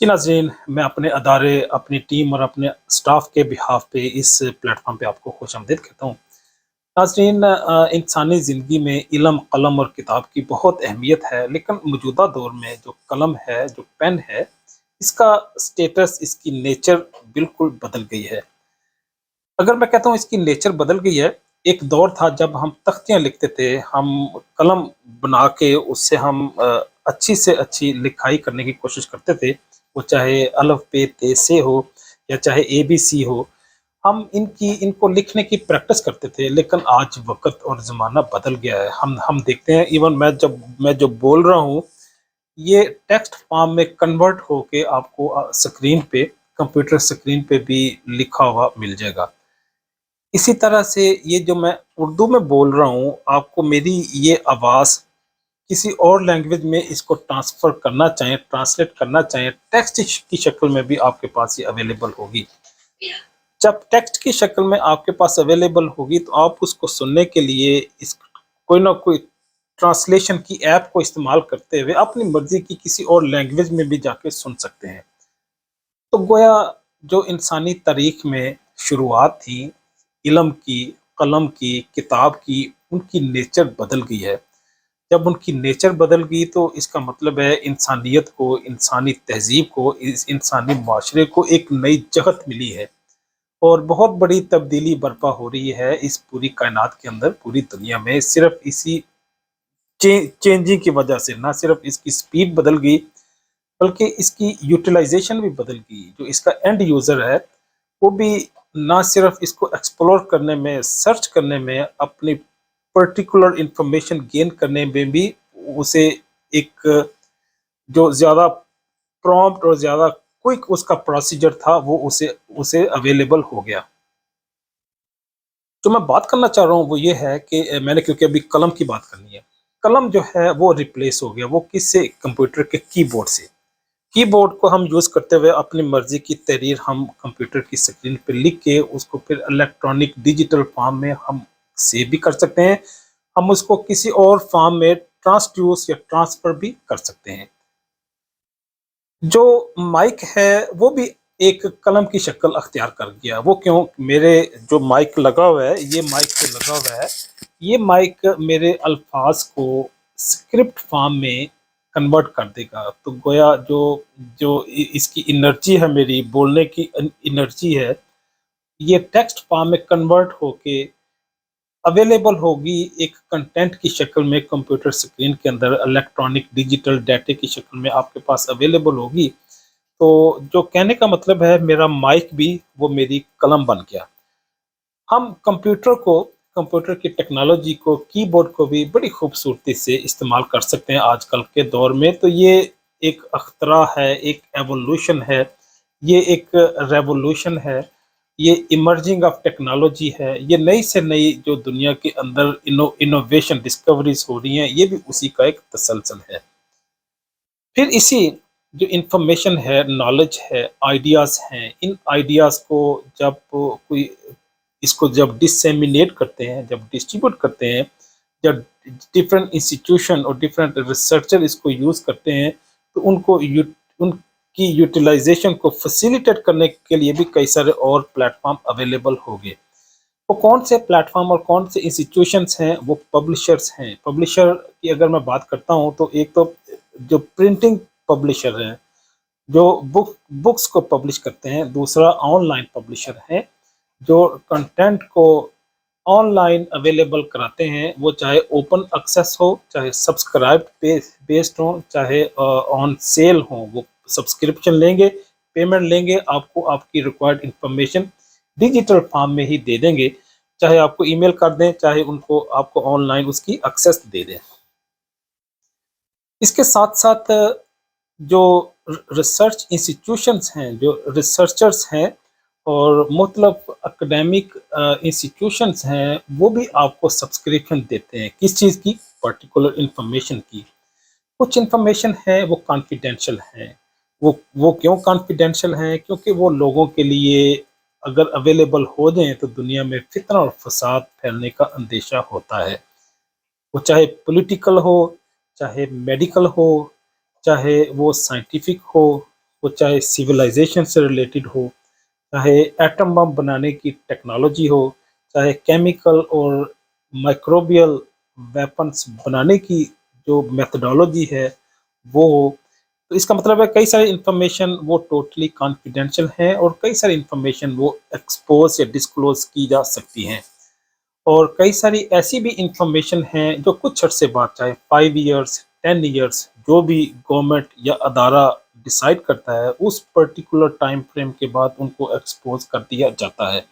जी नाज़रीन, मैं अपने अदारे, अपनी टीम और अपने स्टाफ के बिहाफ़ पे इस प्लेटफ़ॉर्म पे आपको खुशामदीद कहता हूँ। नाज़रीन, इंसानी ज़िंदगी में इल्म, कलम और किताब की बहुत अहमियत है, लेकिन मौजूदा दौर में जो कलम है, जो पेन है, इसका स्टेटस, इसकी नेचर बिल्कुल बदल गई है। अगर मैं कहता हूँ इसकी नेचर बदल गई है, एक दौर था जब हम तख्तियाँ लिखते थे, हम कलम बना के उससे हम अच्छी से अच्छी लिखाई करने की कोशिश करते थे। वो चाहे अलिफ, बे, ते, से हो या चाहे एबीसी हो, हम इनको लिखने की प्रैक्टिस करते थे। लेकिन आज वक़्त और ज़माना बदल गया है। हम देखते हैं, इवन मैं जो बोल रहा हूँ, ये टेक्स्ट फॉर्म में कन्वर्ट होके आपको स्क्रीन पे, कंप्यूटर स्क्रीन पे भी लिखा हुआ मिल जाएगा। इसी तरह से ये जो मैं उर्दू में बोल रहा हूँ, आपको मेरी ये आवाज़ किसी और लैंग्वेज में इसको ट्रांसफ़र करना चाहें, ट्रांसलेट करना चाहें, टेक्स्ट की शक्ल में भी आपके पास ये अवेलेबल होगी। जब टेक्स्ट की शक्ल में आपके पास अवेलेबल होगी, तो आप उसको सुनने के लिए इस कोई ना कोई ट्रांसलेशन की ऐप को इस्तेमाल करते हुए अपनी मर्ज़ी की किसी और लैंग्वेज में भी जाके सुन सकते हैं। तो गोया जो इंसानी तारीख में शुरुआत थी, इल्म की, कलम की, किताब की, उनकी नेचर बदल गई है। जब उनकी नेचर बदल गई तो इसका मतलब है इंसानियत को, इंसानी तहज़ीब को, इस इंसानी माशरे को एक नई जगत मिली है और बहुत बड़ी तब्दीली बर्पा हो रही है इस पूरी कायनात के अंदर, पूरी दुनिया में। सिर्फ़ इसी चेंजिंग की वजह से ना सिर्फ़ इसकी स्पीड बदल गई, बल्कि इसकी यूटिलाइज़ेशन भी बदल गई। जो इसका एंड यूज़र है, वो भी ना सिर्फ़ इसको एक्सप्लोर करने में, सर्च करने में, अपनी पर्टिकुलर इन्फॉर्मेशन गेन करने में भी उसे एक जो ज़्यादा प्रॉम्प्ट और ज़्यादा क्विक उसका प्रोसीजर था, वो उसे उसे अवेलेबल हो गया। जो मैं बात करना चाह रहा हूँ वो ये है कि मैंने क्योंकि अभी कलम की बात करनी है। कलम जो है वो रिप्लेस हो गया, वो किससे? कंप्यूटर के कीबोर्ड से। कीबोर्ड को हम यूज़ करते हुए अपनी मर्ज़ी की तहरीर हम कंप्यूटर की स्क्रीन पे लिख के उसको फिर इलेक्ट्रॉनिक डिजिटल फॉर्म में हम सेव भी कर सकते हैं। हम उसको किसी और फॉर्म में ट्रांसड्यूस या ट्रांसफ़र भी कर सकते हैं। जो माइक है वो भी एक कलम की शक्ल अख्तियार कर गया। वो क्यों? मेरे जो माइक लगा हुआ है, ये माइक जो लगा हुआ है, ये माइक मेरे अल्फाज को स्क्रिप्ट फॉर्म में कन्वर्ट कर देगा। तो गोया जो जो इसकी एनर्जी है, मेरी बोलने की एनर्जी है, ये टेक्स्ट फॉर्म में कन्वर्ट होके अवेलेबल होगी एक कंटेंट की शक्ल में कंप्यूटर स्क्रीन के अंदर, इलेक्ट्रॉनिक डिजिटल डाटे की शक्ल में आपके पास अवेलेबल होगी। तो जो कहने का मतलब है, मेरा माइक भी वो मेरी कलम बन गया। हम कंप्यूटर की टेक्नोलॉजी को, कीबोर्ड को भी बड़ी खूबसूरती से इस्तेमाल कर सकते हैं आजकल के दौर में। तो ये एक अख्तरा है, एक एवोल्यूशन है, ये एक रेवोल्यूशन है, ये इमर्जिंग ऑफ टेक्नोलॉजी है। ये नई से नई जो दुनिया के अंदर इनोवेशन डिस्कवरीज हो रही हैं, ये भी उसी का एक तसलसल है। फिर इसी जो इन्फॉर्मेशन है, नॉलेज है, आइडियाज़ हैं, इन आइडियाज़ को जब कोई इसको जब डिसेमिनेट करते हैं, जब डिस्ट्रीब्यूट करते हैं, जब डिफरेंट इंस्टीट्यूशन और डिफरेंट रिसर्चर इसको यूज़ करते हैं, तो उनकी यूटिलाइजेशन को फैसिलिटेट करने के लिए भी कई सारे और प्लेटफॉर्म अवेलेबल हो गए। वो कौन से प्लेटफॉर्म और कौन से इंस्टीट्यूशंस हैं? वो पब्लिशर्स हैं। पब्लिशर की अगर मैं बात करता हूँ, तो एक तो जो प्रिंटिंग पब्लिशर हैं, जो बुक्स को पब्लिश करते हैं। दूसरा ऑनलाइन पब्लिशर है, जो कंटेंट को ऑनलाइन अवेलेबल कराते हैं। वो चाहे ओपन एक्सेस हो, चाहे सब्सक्राइब बेस्ड हो, चाहे ऑन सेल हो। वो सब्सक्रिप्शन लेंगे, पेमेंट लेंगे, आपको आपकी रिक्वायर्ड इंफॉर्मेशन डिजिटल फॉर्म में ही दे देंगे। चाहे आपको ईमेल कर दें, चाहे उनको आपको ऑनलाइन उसकी एक्सेस दे दें। इसके साथ साथ जो रिसर्च इंस्टीट्यूशंस हैं, जो रिसर्चर्स हैं और मतलब एकेडमिक इंस्टीट्यूशंस हैं, वो भी आपको सब्सक्रिप्शन देते हैं। किस चीज़ की? पर्टिकुलर इंफॉर्मेशन की। कुछ इंफॉर्मेशन है वो कॉन्फिडेंशियल है। वो क्यों कॉन्फिडेंशियल हैं? क्योंकि वो लोगों के लिए अगर अवेलेबल हो जाएँ, तो दुनिया में फितना और फसाद फैलने का अंदेशा होता है। वो चाहे पॉलिटिकल हो, चाहे मेडिकल हो, चाहे वो साइंटिफिक हो, वो चाहे सिविलाइजेशन से रिलेटेड हो, चाहे एटम बम बनाने की टेक्नोलॉजी हो, चाहे केमिकल और माइक्रोबियल वेपन्स बनाने की जो मेथडोलॉजी है वो हो। तो इसका मतलब है कई सारी इंफॉर्मेशन वो टोटली कॉन्फिडेंशियल हैं और कई सारी इंफॉर्मेशन वो एक्सपोज या डिस्क्लोज की जा सकती हैं। और कई सारी ऐसी भी इंफॉर्मेशन हैं जो कुछ अर्से बाद, चाहे 5 ईयर्स 10 ईयर्स, जो भी गवर्नमेंट या अदारा डिसाइड करता है उस पर्टिकुलर टाइम फ्रेम के बाद उनको एक्सपोज कर दिया जाता है।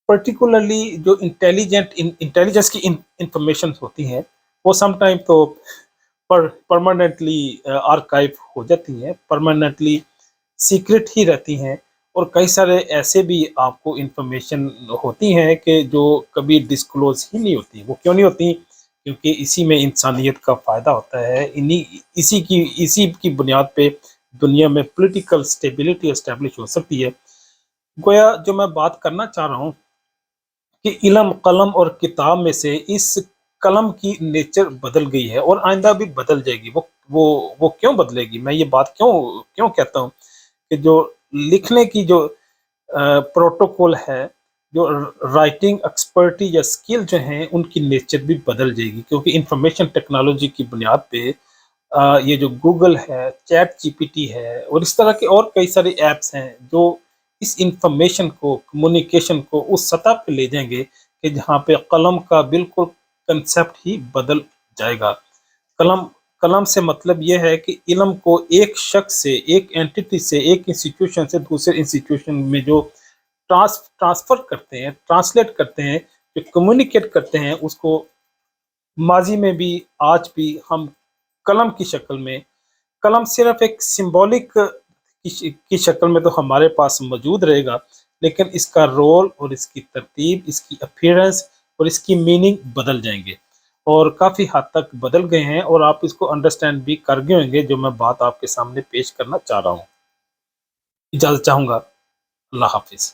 पर्टिकुलरली जो इंटेलिजेंस की इंफॉर्मेशन होती हैं वो समटाइम तो परमानेंटली आर्काइव हो जाती हैं, परमानेंटली सीक्रेट ही रहती हैं। और कई सारे ऐसे भी आपको इंफॉर्मेशन होती हैं कि जो कभी डिस्क्लोज ही नहीं होती। वो क्यों नहीं होती? क्योंकि इसी में इंसानियत का फ़ायदा होता है। इसी की बुनियाद पे दुनिया में पॉलिटिकल स्टेबिलिटी एस्टेब्लिश हो सकती है। गोया जो मैं बात करना चाह रहा हूँ कि इल्म, कलम और किताब में से इस कलम की नेचर बदल गई है और आइंदा भी बदल जाएगी। वो क्यों बदलेगी? मैं ये बात क्यों क्यों कहता हूँ कि जो लिखने की जो प्रोटोकॉल है, जो राइटिंग एक्सपर्टी या स्किल जो हैं उनकी नेचर भी बदल जाएगी। क्योंकि इंफॉर्मेशन टेक्नोलॉजी की बुनियाद पे ये जो गूगल है, चैट जीपीटी है और इस तरह के और कई सारे ऐप्स हैं जो इस इंफॉर्मेशन को, कम्युनिकेशन को उस सतह पे ले जाएंगे कि जहाँ पे कलम का बिल्कुल कंसेप्ट ही बदल जाएगा। कलम कलम से मतलब ये है कि इल्म को एक शख्स से, एक एंटिटी से, एक इंस्टीट्यूशन से दूसरे इंस्टीट्यूशन में जो ट्रांसफर करते हैं, ट्रांसलेट करते हैं, जो कम्युनिकेट करते हैं, उसको माजी में भी आज भी हम कलम की शक्ल में, कलम सिर्फ एक सिंबॉलिक की शक्ल में तो हमारे पास मौजूद रहेगा, लेकिन इसका रोल और इसकी तरतीब, इसकी अपीयरेंस और इसकी मीनिंग बदल जाएंगे और काफ़ी हद तक बदल गए हैं और आप इसको अंडरस्टैंड भी कर गए होंगे जो मैं बात आपके सामने पेश करना चाह रहा हूँ। इजाज़त चाहूँगा। अल्लाह हाफिज़।